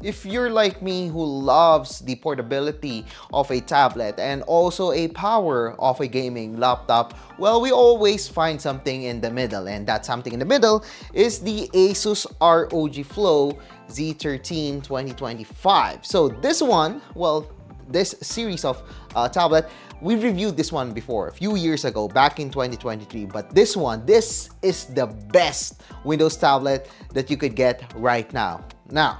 if you're like me who loves the portability of a tablet and also a power of a gaming laptop, well, we always find something in the middle, and that something in the middle is the ASUS ROG Flow Z13 2025. So this one, well, this series of tablet, we reviewed this one before a few years ago, back in 2023, but this is the best Windows tablet that you could get right now. Now,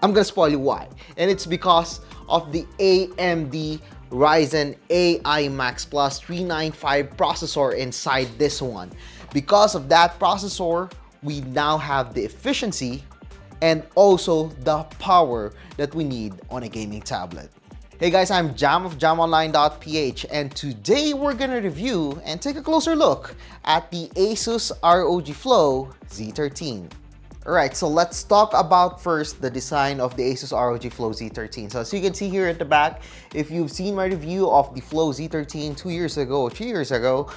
I'm gonna spoil you why, and it's because of the AMD Ryzen AI MAX Plus 395 processor inside this one. Because of that processor, we now have the efficiency and also the power that we need on a gaming tablet. Hey guys, I'm Jam of jamonline.ph, and today we're gonna review and take a closer look at the ASUS ROG Flow Z13. Alright, so let's talk about first the design of the ASUS ROG Flow Z13. So as you can see here at the back, if you've seen my review of the Flow Z13 2 years ago or 3 years ago,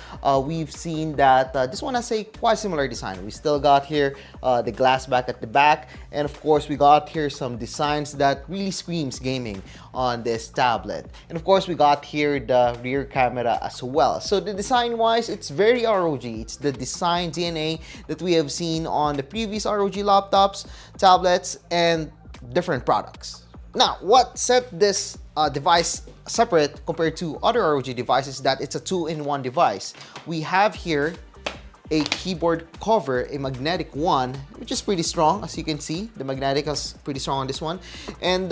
we've seen that this one has a quite similar design. We still got here the glass back at the back, and of course we got here some designs that really screams gaming on this tablet. And of course we got here the rear camera as well. So the design wise, it's very ROG. It's the design DNA that we have seen on the previous ROG laptops, tablets, and different products. Now, what set this device separate compared to other ROG devices is that it's a two-in-one device. We have here a keyboard cover, a magnetic one, which is pretty strong. As you can see, the magnetic is pretty strong on this one. And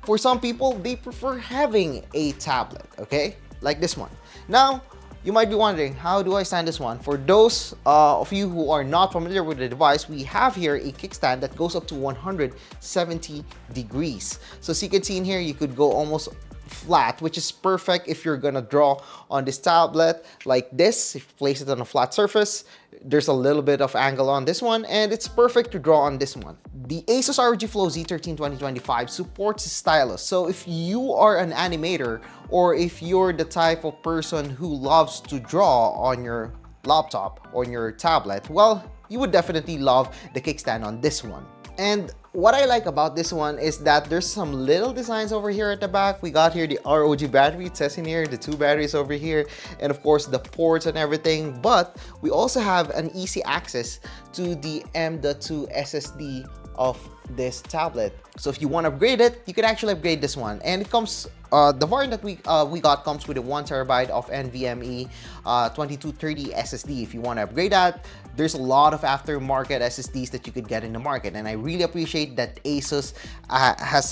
for some people, they prefer having a tablet, okay? Like this one. Now, you might be wondering, how do I stand this one? For those of you who are not familiar with the device, we have here a kickstand that goes up to 170 degrees. So as you can see in here, you could go almost flat, which is perfect if you're gonna draw on this tablet like this. If you place it on a flat surface, there's a little bit of angle on this one, and it's perfect to draw on this one. The ASUS ROG Flow Z13 2025 supports stylus. So if you are an animator, or if you're the type of person who loves to draw on your laptop or on your tablet, well, you would definitely love the kickstand on this one. And what I like about this one is that there's some little designs over here at the back. We got here the ROG battery, it says in here, the 2 batteries over here, and of course the ports and everything. But we also have an easy access to the M.2 SSD of this tablet. So if you want to upgrade it, you can actually upgrade this one. And it comes, the variant that we got comes with a 1TB of NVMe 2230 SSD. If you want to upgrade that, there's a lot of aftermarket SSDs that you could get in the market. And I really appreciate that ASUS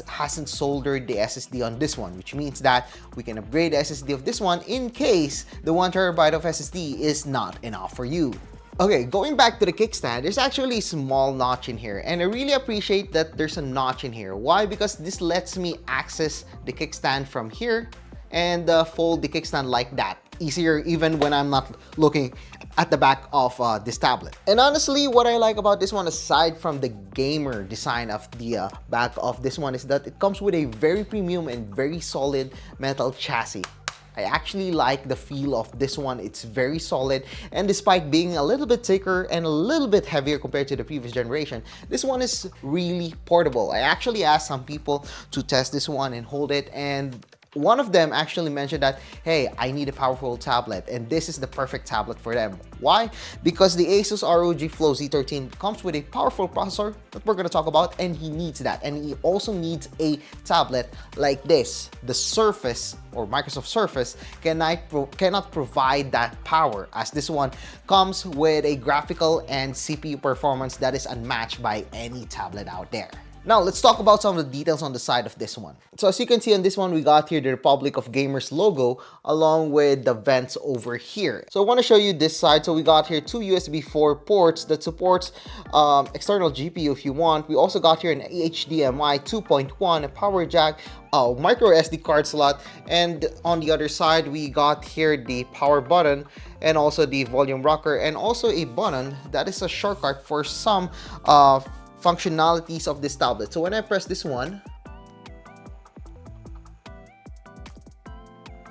hasn't soldered the SSD on this one, which means that we can upgrade the SSD of this one in case the 1TB of SSD is not enough for you. Okay, going back to the kickstand, there's actually a small notch in here, and I really appreciate that there's a notch in here. Why? Because this lets me access the kickstand from here and fold the kickstand like that. Easier even when I'm not looking at the back of this tablet. And honestly, what I like about this one, aside from the gamer design of the back of this one, is that it comes with a very premium and very solid metal chassis. I actually like the feel of this one. It's very solid, and despite being a little bit thicker and a little bit heavier compared to the previous generation, this one is really portable. I actually asked some people to test this one and hold it, and one of them actually mentioned that, hey, I need a powerful tablet, and this is the perfect tablet for them. Why? Because the ASUS ROG Flow Z13 comes with a powerful processor that we're going to talk about, and he needs that. And he also needs a tablet like this. The Surface or Microsoft Surface cannot provide that power, as this one comes with a graphical and CPU performance that is unmatched by any tablet out there. Now, let's talk about some of the details on the side of this one. So as you can see on this one, we got here the Republic of Gamers logo along with the vents over here. So I want to show you this side. So we got here 2 USB 4 ports that supports external GPU if you want. We also got here an HDMI 2.1, a power jack, a micro SD card slot, and on the other side, we got here the power button and also the volume rocker, and also a button that is a shortcut for some functionalities of this tablet. So when I press this one,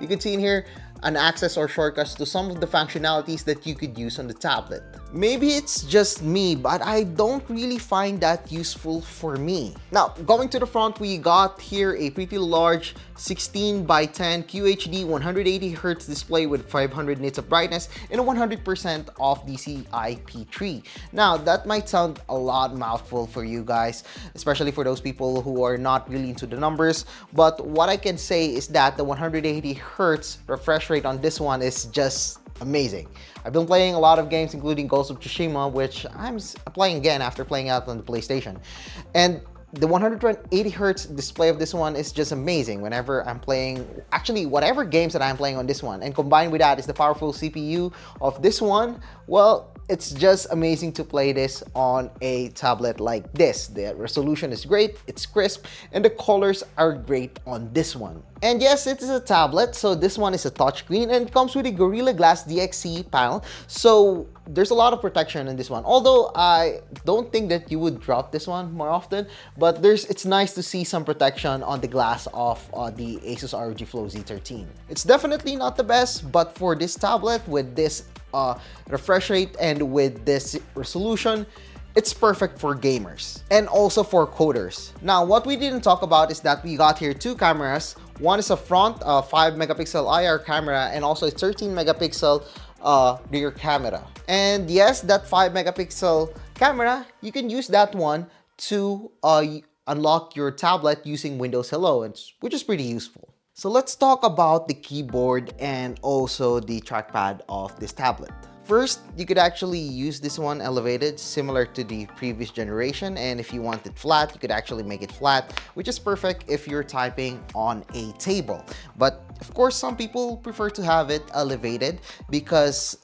you can see in here an access or shortcuts to some of the functionalities that you could use on the tablet. Maybe it's just me, but I don't really find that useful for me. Now, going to the front, we got here a pretty large 16 by 10 QHD 180Hz display with 500 nits of brightness and a 100% of DCI-P3. Now, that might sound a lot mouthful for you guys, especially for those people who are not really into the numbers, but what I can say is that the 180Hz refresh rate on this one is just amazing. I've been playing a lot of games, including Ghost of Tsushima, which I'm playing again after playing out on the PlayStation. And the 180Hz display of this one is just amazing whenever I'm playing, actually whatever games that I'm playing on this one. And combined with that is the powerful CPU of this one. Well, it's just amazing to play this on a tablet like this. The resolution is great, it's crisp, and the colors are great on this one. And yes, it is a tablet, so this one is a touchscreen and it comes with a Gorilla Glass DXC panel. So there's a lot of protection in this one. Although I don't think that you would drop this one more often, but it's nice to see some protection on the glass of the ASUS ROG Flow Z13. It's definitely not the best, but for this tablet with this refresh rate and with this resolution, it's perfect for gamers and also for coders. Now, what we didn't talk about is that we got here two cameras. One is a front 5 megapixel IR camera and also a 13 megapixel rear camera. And yes, that 5 megapixel camera, you can use that one to unlock your tablet using Windows Hello, which is pretty useful. So let's talk about the keyboard and also the trackpad of this tablet. First, you could actually use this one elevated, similar to the previous generation, and if you want it flat, you could actually make it flat, which is perfect if you're typing on a table. But of course, some people prefer to have it elevated because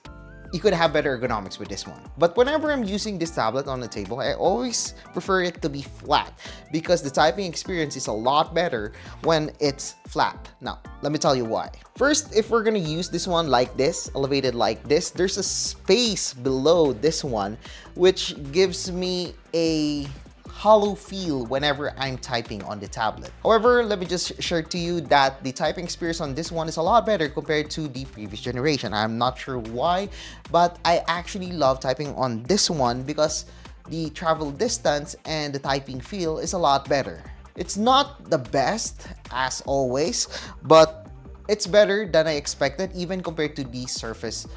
you could have better ergonomics with this one. But whenever I'm using this tablet on the table, I always prefer it to be flat because the typing experience is a lot better when it's flat. Now, let me tell you why. First, if we're gonna use this one like this, elevated like this, there's a space below this one, which gives me a hollow feel whenever I'm typing on the tablet. However, let me just share to you that the typing experience on this one is a lot better compared to the previous generation. I'm not sure why, but I actually love typing on this one because the travel distance and the typing feel is a lot better. It's not the best as always, but it's better than I expected, even compared to the Surface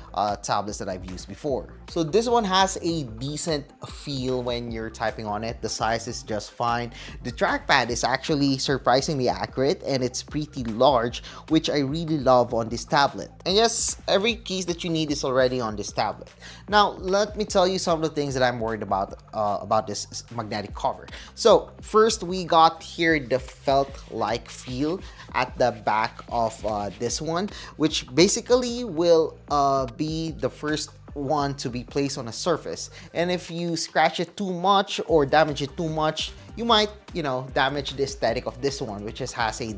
tablets that I've used before. So this one has a decent feel when you're typing on it. The size is just fine. The trackpad is actually surprisingly accurate and it's pretty large, which I really love on this tablet. And yes, every keys that you need is already on this tablet. Now, let me tell you some of the things that I'm worried about this magnetic cover. So first, we got here the felt-like feel at the back of this one, which basically will be the first one to be placed on a surface. And if you scratch it too much or damage it too much, you might, damage the aesthetic of this one, which has a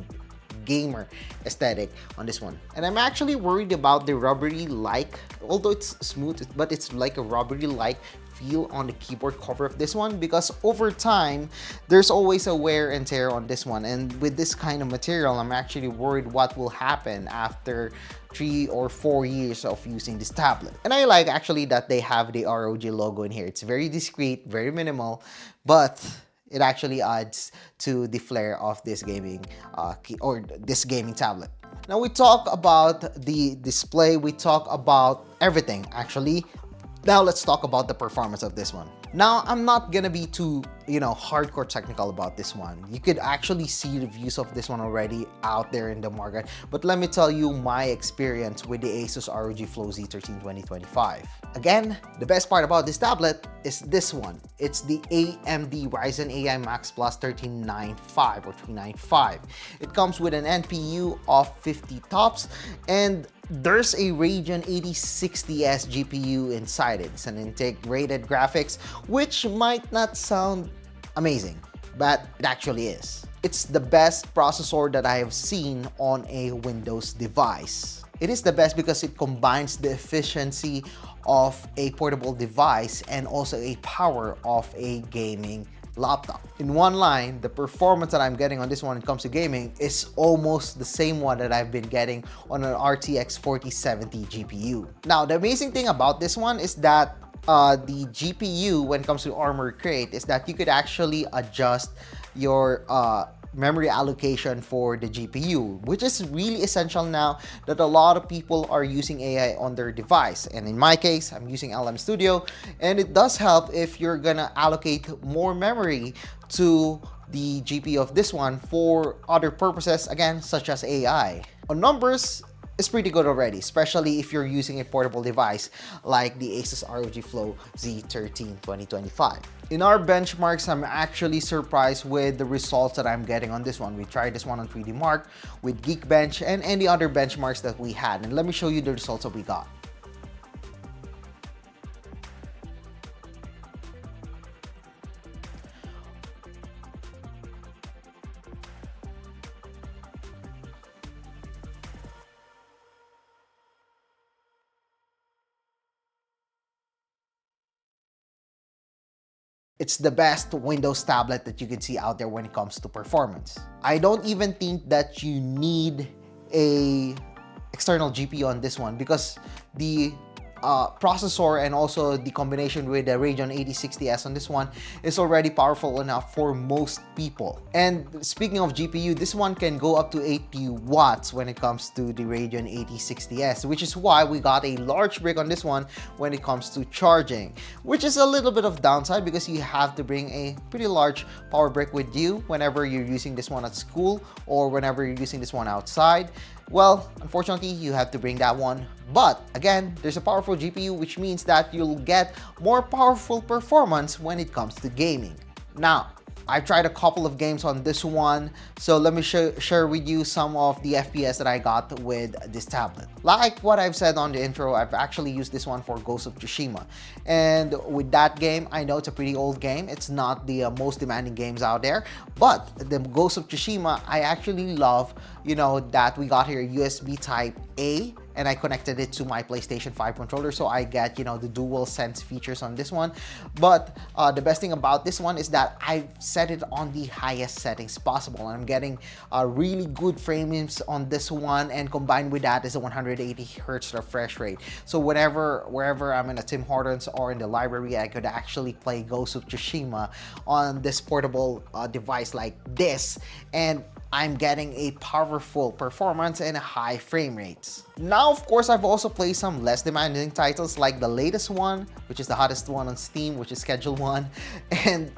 gamer aesthetic on this one. And I'm actually worried about the rubbery-like, although it's smooth, but it's like a rubbery-like feel on the keyboard cover of this one, because over time there's always a wear and tear on this one, and with this kind of material I'm actually worried what will happen after 3 or 4 years of using this tablet. And I like actually that they have the ROG logo in here. It's very discreet, very minimal, but it actually adds to the flair of this gaming this gaming tablet. Now we talk about the display, we talk about everything actually. Now let's talk about the performance of this one. Now, I'm not gonna be too, hardcore technical about this one. You could actually see reviews of this one already out there in the market, but let me tell you my experience with the ASUS ROG Flow Z13 2025. Again, the best part about this tablet is this one. It's the AMD Ryzen AI MAX Plus 1395 or 395. It comes with an NPU of 50 tops, and there's a Radeon 8060S GPU inside it. It's an integrated graphics, which might not sound amazing, but it actually is. It's the best processor that I have seen on a Windows device. It is the best because it combines the efficiency of a portable device and also a power of a gaming laptop. In one line, the performance that I'm getting on this one when it comes to gaming is almost the same one that I've been getting on an RTX 4070 GPU. Now, the amazing thing about this one is that the GPU when it comes to Armor Crate is that you could actually adjust your memory allocation for the GPU, which is really essential now that a lot of people are using AI on their device. And in my case, I'm using LM Studio, and it does help if you're gonna allocate more memory to the GPU of this one for other purposes, again, such as AI. On numbers, it's pretty good already, especially if you're using a portable device like the ASUS ROG Flow Z13 2025. In our benchmarks, I'm actually surprised with the results that I'm getting on this one. We tried this one on 3D Mark, with Geekbench, and any other benchmarks that we had. And let me show you the results that we got. It's the best Windows tablet that you can see out there when it comes to performance. I don't even think that you need a external GPU on this one because the processor and also the combination with the Radeon 8060S on this one is already powerful enough for most people. And speaking of GPU, this one can go up to 80 watts when it comes to the Radeon 8060S, which is why we got a large brick on this one when it comes to charging, which is a little bit of downside because you have to bring a pretty large power brick with you whenever you're using this one at school or whenever you're using this one outside. Well, unfortunately, you have to bring that one. But again, there's a powerful GPU, which means that you'll get more powerful performance when it comes to gaming. Now, I've tried a couple of games on this one, so let me share with you some of the FPS that I got with this tablet. Like what I've said on the intro, I've actually used this one for Ghost of Tsushima. And with that game, I know it's a pretty old game. It's not the most demanding games out there, but the Ghost of Tsushima, I actually love, that we got here USB Type A, and I connected it to my PlayStation 5 controller, so I get, the dual sense features on this one. But the best thing about this one is that I've set it on the highest settings possible. I'm getting really good frames on this one, and combined with that is a 180 hertz refresh rate. So wherever I'm in a Tim Hortons or in the library, I could actually play Ghost of Tsushima on this portable device like this, and I'm getting a powerful performance and high frame rates. Now, of course, I've also played some less demanding titles like the latest one, which is the hottest one on Steam, which is Schedule 1. And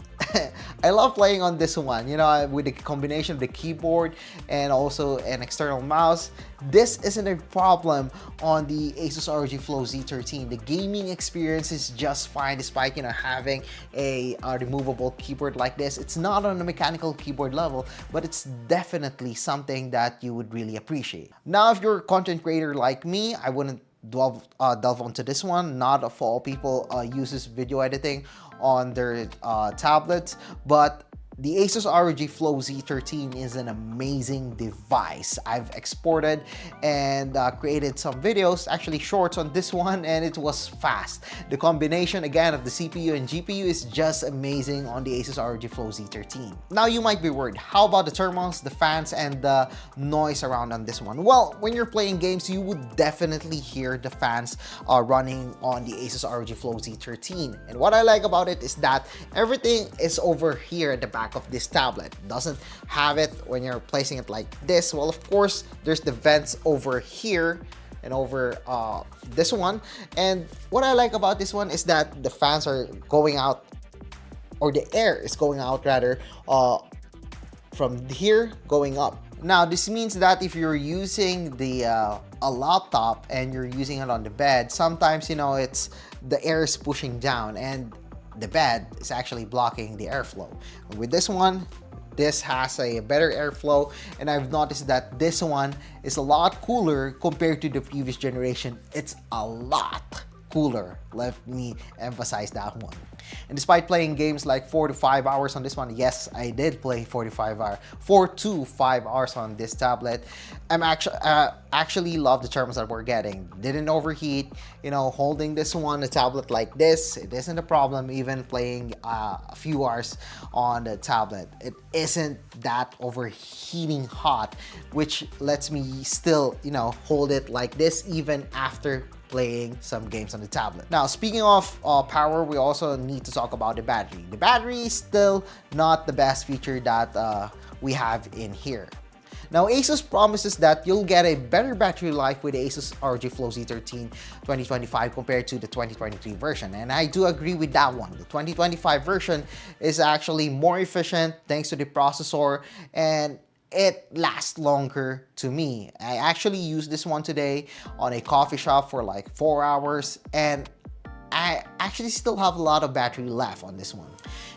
I love playing on this one, with the combination of the keyboard and also an external mouse. This isn't a problem on the ASUS ROG Flow Z13. The gaming experience is just fine despite, having a removable keyboard like this. It's not on a mechanical keyboard level, but it's definitely something that you would really appreciate. Now, if you're a content creator like me, I wouldn't delve onto this one. Not for all people uses video editing on their tablets, but the ASUS ROG Flow Z13 is an amazing device. I've exported and created some videos, actually shorts on this one, and it was fast. The combination, again, of the CPU and GPU is just amazing on the ASUS ROG Flow Z13. Now, you might be worried, how about the thermals, the fans, and the noise around on this one? Well, when you're playing games, you would definitely hear the fans running on the ASUS ROG Flow Z13. And what I like about it is that everything is over here at the back of this tablet. It doesn't have it when you're placing it like this. Well, of course, there's the vents over here and over this one. And what I like about this one is that the fans are going out, or the air is going out rather, from here going up. Now, this means that if you're using a laptop and you're using it on the bed, sometimes, it's the air is pushing down and the bed is actually blocking the airflow. With this one, this has a better airflow, and I've noticed that this one is a lot cooler compared to the previous generation. It's a lot cooler. Let me emphasize that one. And despite playing games like 4 to 5 hours on this one, yes, I did play 4 to 5 hours on this tablet. I'm actually love the terms that we're getting. Didn't overheat, you know, holding this one, a tablet like this, it isn't a problem. Even playing a few hours on the tablet, it isn't that overheating hot, which lets me still, you know, hold it like this even after playing some games on the tablet. Now, speaking of power, we also need to talk about the battery. The battery is still not the best feature that we have in here. Now, ASUS promises that you'll get a better battery life with the ASUS ROG Flow Z13 2025 compared to the 2023 version. And I do agree with that one. The 2025 version is actually more efficient thanks to the processor, and it lasts longer to me. I actually used this one today on a coffee shop for like 4 hours, and I actually still have a lot of battery left on this one.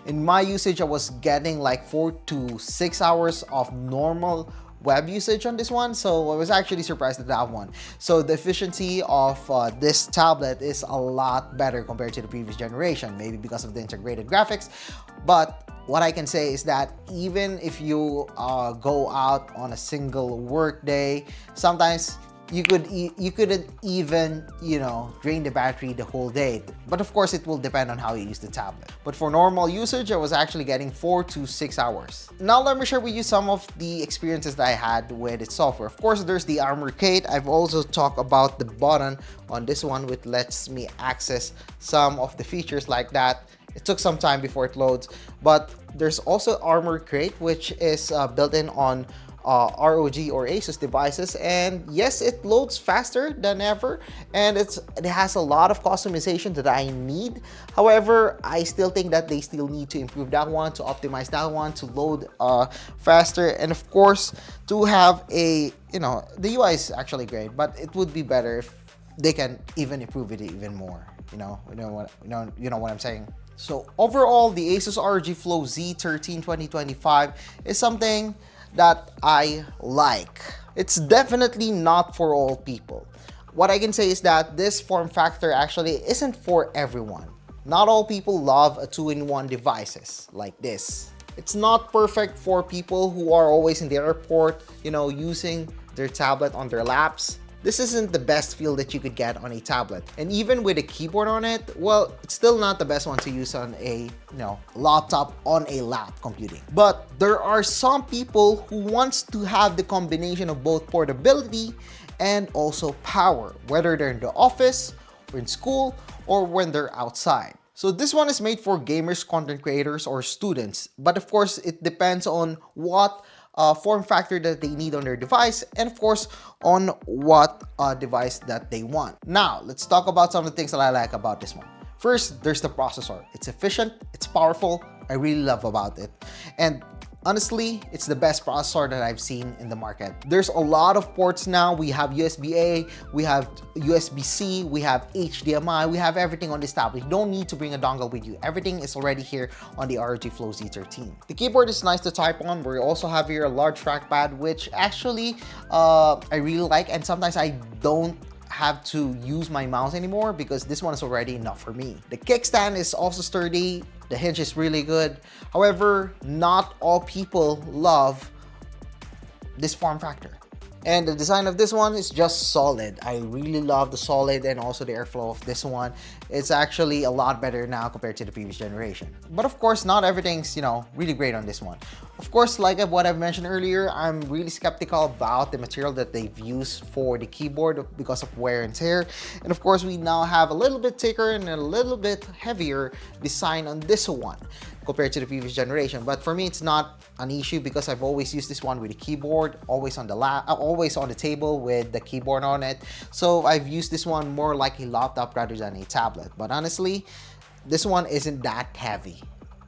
In my usage, I was getting like 4 to 6 hours of normal web usage on this one, so I was actually surprised at that one. So the efficiency of this tablet is a lot better compared to the previous generation, maybe because of the integrated graphics. But what I can say is that even if you go out on a single work day, sometimes you couldn't even, you know, drain the battery the whole day. But of course, it will depend on how you use the tablet. But for normal usage, I was actually getting 4 to 6 hours. Now let me share with you some of the experiences that I had with its software. Of course, there's the Armor Kit. I've also talked about the button on this one, which lets me access some of the features like that. It took some time before it loads, but there's also Armor Crate, which is built in on ROG or ASUS devices, and yes, it loads faster than ever, and it has a lot of customization that I need. However, I still think that they still need to improve that one, to optimize that one, to load faster, and of course to have a, you know, the UI is actually great, but it would be better if they can even improve it even more. You know what I'm saying. So overall, the ASUS ROG Flow Z13 2025 is something that I like. It's definitely not for all people. What I can say is that this form factor actually isn't for everyone. Not all people love a 2-in-1 devices like this. It's not perfect for people who are always in the airport, you know, using their tablet on their laps. This isn't the best feel that you could get on a tablet. And even with a keyboard on it, well, it's still not the best one to use on a, you know, laptop on a lap computing. But there are some people who wants to have the combination of both portability and also power, whether they're in the office or in school or when they're outside. So this one is made for gamers, content creators, or students. But of course, it depends on what form factor that they need on their device, and of course on what device that they want. Now let's talk about some of the things that I like about this one. First, there's the processor. It's efficient, it's powerful, I really love about it, and honestly, it's the best processor that I've seen in the market. There's a lot of ports now. We have USB-A, we have USB-C, we have HDMI, we have everything on this tablet. You don't need to bring a dongle with you. Everything is already here on the ROG Flow Z13. The keyboard is nice to type on. We also have here a large trackpad, which actually I really like, and sometimes I don't have to use my mouse anymore because this one is already enough for me. The kickstand is also sturdy. The hinge is really good. However, not all people love this form factor. And the design of this one is just solid. I really love the solid and also the airflow of this one. It's actually a lot better now compared to the previous generation. But of course, not everything's, you know, really great on this one. Of course, like what I've mentioned earlier, I'm really skeptical about the material that they've used for the keyboard because of wear and tear. And of course, we now have a little bit thicker and a little bit heavier design on this one compared to the previous generation. But for me, it's not an issue because I've always used this one with a keyboard, always on the always on the table with the keyboard on it. So I've used this one more like a laptop rather than a tablet. But honestly, this one isn't that heavy.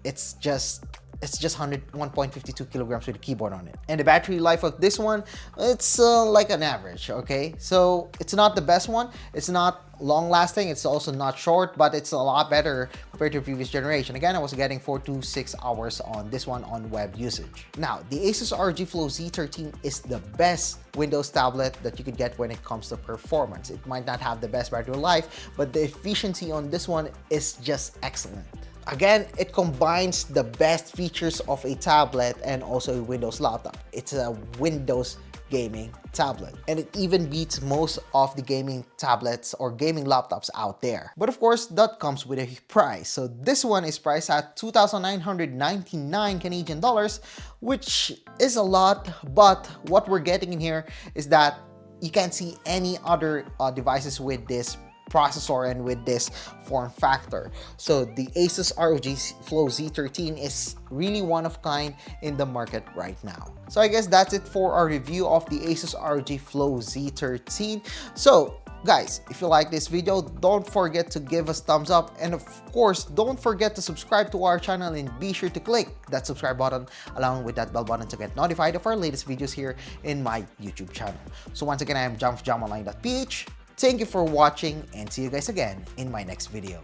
It's just 1.52 kilograms with a keyboard on it. And the battery life of this one, it's like an average, okay? So it's not the best one. It's not long lasting. It's also not short, but it's a lot better compared to the previous generation. Again, I was getting 4 to 6 hours on this one on web usage. Now, the ASUS ROG Flow Z13 is the best Windows tablet that you could get when it comes to performance. It might not have the best battery life, but the efficiency on this one is just excellent. Again, it combines the best features of a tablet and also a Windows laptop. It's a Windows gaming tablet. And it even beats most of the gaming tablets or gaming laptops out there. But of course, that comes with a price. So this one is priced at 2,999 Canadian dollars, which is a lot, but what we're getting in here is that you can't see any other devices with this processor and with this form factor. So the ASUS ROG Flow Z13 is really one of kind in the market right now. So I guess that's it for our review of the ASUS ROG Flow Z13. So guys, if you like this video, don't forget to give us thumbs up, and of course don't forget to subscribe to our channel and be sure to click that subscribe button along with that bell button to get notified of our latest videos here in my YouTube channel. So once again, I am JamFJamOnline.ph. Thank you for watching and see you guys again in my next video.